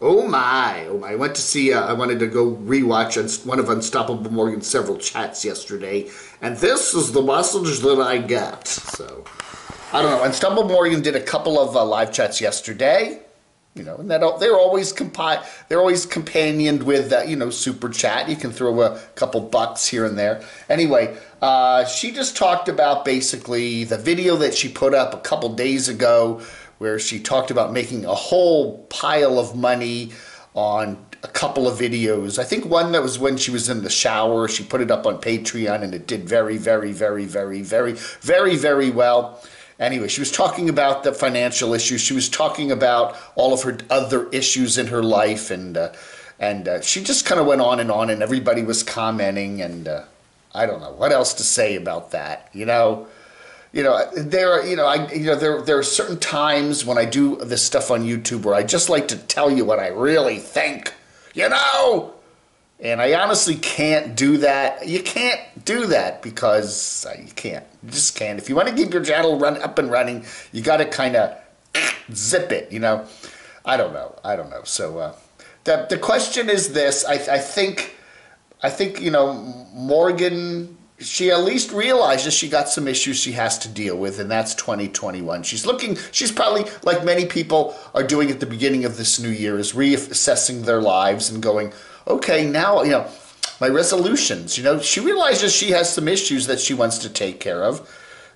Oh my, oh my. I went to see, I wanted to go rewatch one of Unstoppable Morgan's several chats yesterday, and this is the message that I get. So, I don't know. Unstoppable Morgan did a couple of live chats yesterday, and they're always they're always companioned with, super chat. You can throw a couple bucks here and there. Anyway, she just talked about basically the video that she put up a couple days ago where she talked about making a whole pile of money on a couple of videos. I think one that was when she was in the shower. She put it up on Patreon and it did very, very, very, very, very, very, very well. Anyway, she was talking about the financial issues. She was talking about all of her other issues in her life, and she just kind of went on, and everybody was commenting, and I don't know what else to say about that. There are certain times when I do this stuff on YouTube where I just like to tell you what I really think, and I honestly can't do that. You can't do that because you can't. You just can't. If you want to keep your channel up and running, you got to kind of zip it, I don't know. So the question is this. I think Morgan, she at least realizes she got some issues she has to deal with, and that's 2021. She's probably, like many people are doing at the beginning of this new year, is reassessing their lives and going, okay, now, my resolutions, she realizes she has some issues that she wants to take care of,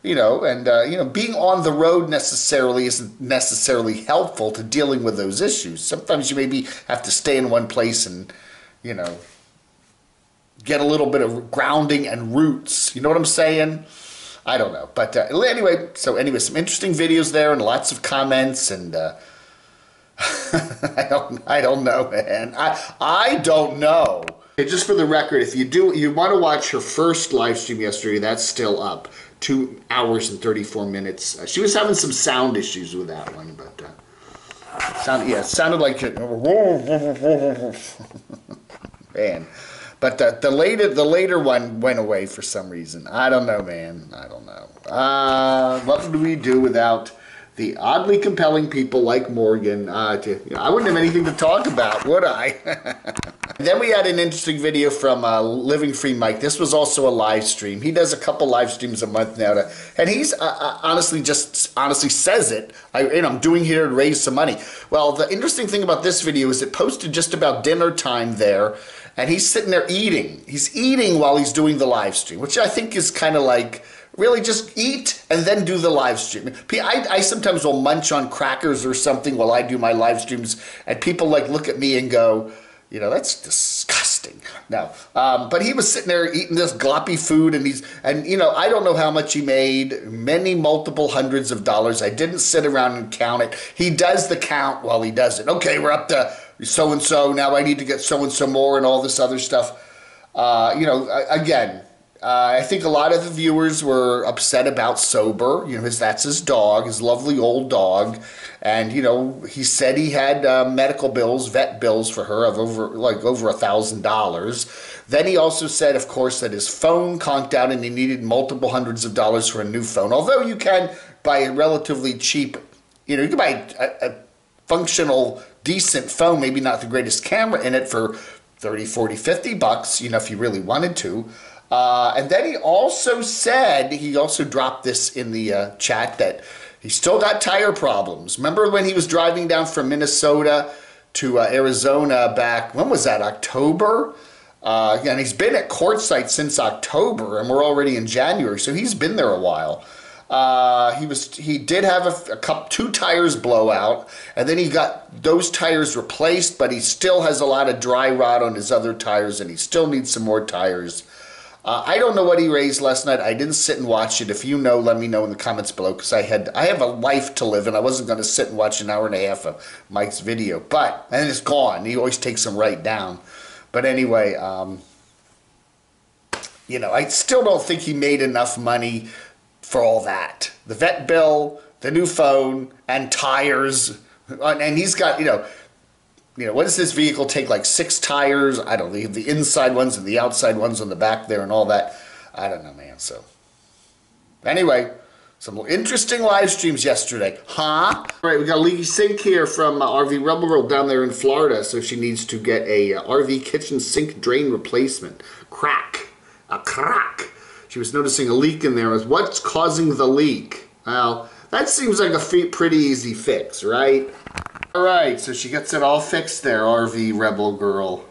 and being on the road necessarily isn't necessarily helpful to dealing with those issues. Sometimes you maybe have to stay in one place and, get a little bit of grounding and roots. You know what I'm saying? I don't know. But anyway, some interesting videos there and lots of comments, and I don't know, man. I don't know. Hey, just for the record, if you want to watch her first live stream yesterday, that's still up. 2 hours and 34 minutes. She was having some sound issues with that one, but it sounded like man. But the later one went away for some reason. I don't know, man. I don't know. What would we do without the oddly compelling people like Morgan? I wouldn't have anything to talk about, would I? Then we had an interesting video from Living Free Mike. This was also a live stream. He does a couple live streams a month now, and he's honestly says it. I'm doing here to raise some money. Well, the interesting thing about this video is it posted just about dinner time there. And he's sitting there eating. He's eating while he's doing the live stream, which I think is kind of like, really just eat and then do the live stream. I sometimes will munch on crackers or something while I do my live streams, and people look at me and go, that's disgusting. No, but he was sitting there eating this gloppy food, and I don't know how much he made, multiple hundreds of dollars. I didn't sit around and count it. He does the count while he does it. Okay, we're up to so-and-so, now I need to get so-and-so more and all this other stuff. I think a lot of the viewers were upset about Sober. That's his dog, his lovely old dog. And, he said he had medical bills, vet bills for her of over $1,000. Then he also said, of course, that his phone conked out and he needed multiple hundreds of dollars for a new phone. Although you can buy a relatively cheap, you can buy a functional, decent phone, maybe not the greatest camera in it, for 30, 40, 50 bucks, if you really wanted to. And then he also said, he also dropped this in the chat, that he still got tire problems. Remember when he was driving down from Minnesota to Arizona back, when was that, October? And he's been at Quartzsite since October, and we're already in January, so he's been there a while. He did have two tires blow out, and then he got those tires replaced, but he still has a lot of dry rot on his other tires, and he still needs some more tires. I don't know what he raised last night. I didn't sit and watch it. If you know, let me know in the comments below, because I have a life to live, and I wasn't going to sit and watch an hour and a half of Mike's video. And then it's gone. He always takes them right down. But anyway, I still don't think he made enough money for all that. The vet bill, the new phone, and tires. And he's got, what does this vehicle take, like 6 tires? I don't know, the inside ones and the outside ones on the back there and all that. I don't know, man. So, anyway, Some interesting live streams yesterday. Huh? All right, we got a leaky sink here from RV Rebel Girl down there in Florida. So she needs to get a RV kitchen sink drain replacement. A crack. She was noticing a leak in there. What's causing the leak? Well, that seems like a pretty easy fix, right? All right, so she gets it all fixed there, RV Rebel Girl.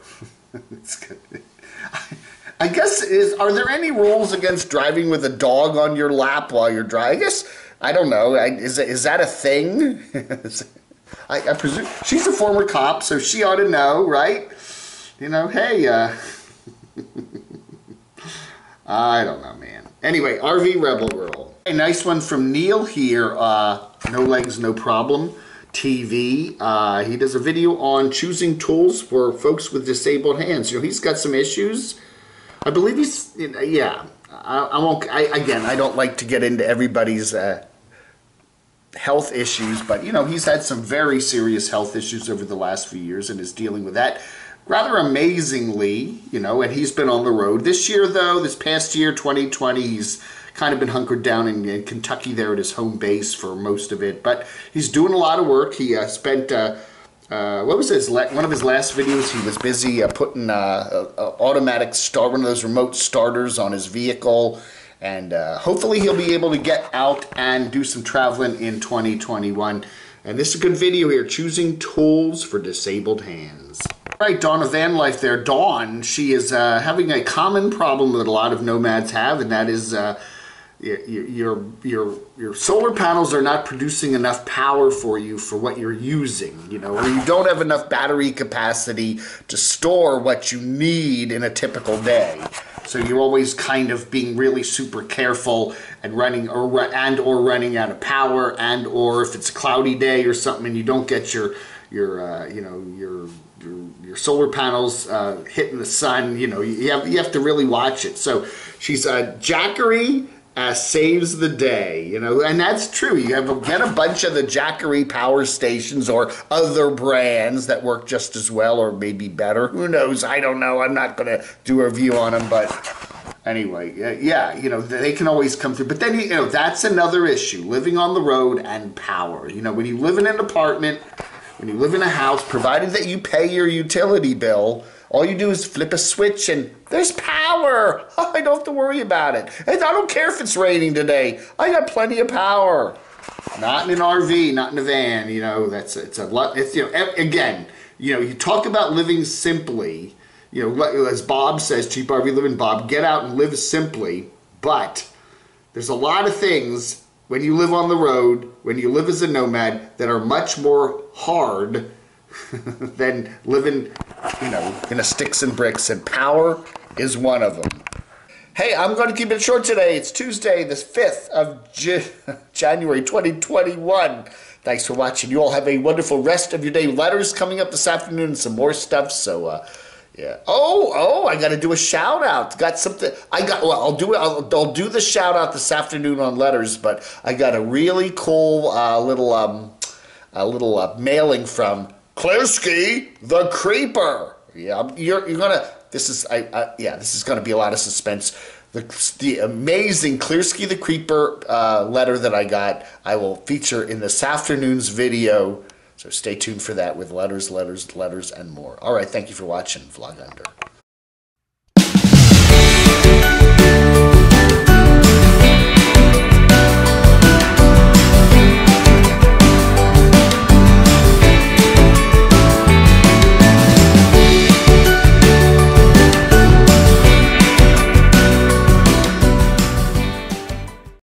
It's good. I guess, are there any rules against driving with a dog on your lap while you're driving? I guess, I don't know. Is that a thing? I presume she's a former cop, so she ought to know, right? You know, hey, I don't know, man. Anyway, RV Rebel Girl. A nice one from Neil here. No Legs, No Problem TV. He does a video on choosing tools for folks with disabled hands. You know, he's got some issues. I believe he's, yeah. I don't like to get into everybody's health issues, but you know, he's had some very serious health issues over the last few years and is dealing with that rather amazingly, you know, and he's been on the road. This year, though, this past year, 2020, he's kind of been hunkered down in Kentucky there at his home base for most of it, but he's doing a lot of work. He spent what was one of his last videos? He was busy putting automatic start, one of those remote starters on his vehicle, and hopefully he'll be able to get out and do some traveling in 2021. And this is a good video here, choosing tools for disabled hands. All right, Dawn of Van Life there. Dawn, she is having a common problem that a lot of nomads have, and that is your solar panels are not producing enough power for you for what you're using, you know, or you don't have enough battery capacity to store what you need in a typical day. So you're always kind of being really super careful and running or running out of power, and or if it's a cloudy day or something and you don't get your solar panels hitting the sun, you know, you have to really watch it. So she's Jackery saves the day, you know, and that's true. You get a bunch of the Jackery power stations or other brands that work just as well or maybe better. Who knows? I don't know. I'm not going to do a review on them, but anyway, yeah, you know, they can always come through. But then, you know, that's another issue, living on the road and power. You know, when you live in an apartment, when you live in a house, provided that you pay your utility bill, all you do is flip a switch and there's power. I don't have to worry about it. And I don't care if it's raining today. I got plenty of power. Not in an RV, not in a van. You know, it's you know, again, you know, you talk about living simply. You know, as Bob says, Cheap RV Living Bob, get out and live simply. But there's a lot of things when you live on the road, when you live as a nomad, that are much more hard than living, you know, in a sticks and bricks, and power is one of them. Hey, I'm going to keep it short today. It's Tuesday, the 5th of January 2021. Thanks for watching. You all have a wonderful rest of your day. Letters coming up this afternoon and some more stuff, so yeah. Oh, I got to do a shout out. Got something. I'll do the shout out this afternoon on letters, but I got a really cool little mailing from Klersky the Creeper. Yeah, you're gonna. This is this is gonna be a lot of suspense. The amazing Klersky the Creeper letter that I got, I will feature in this afternoon's video. So stay tuned for that with letters, and more. All right, thank you for watching Vlog Under.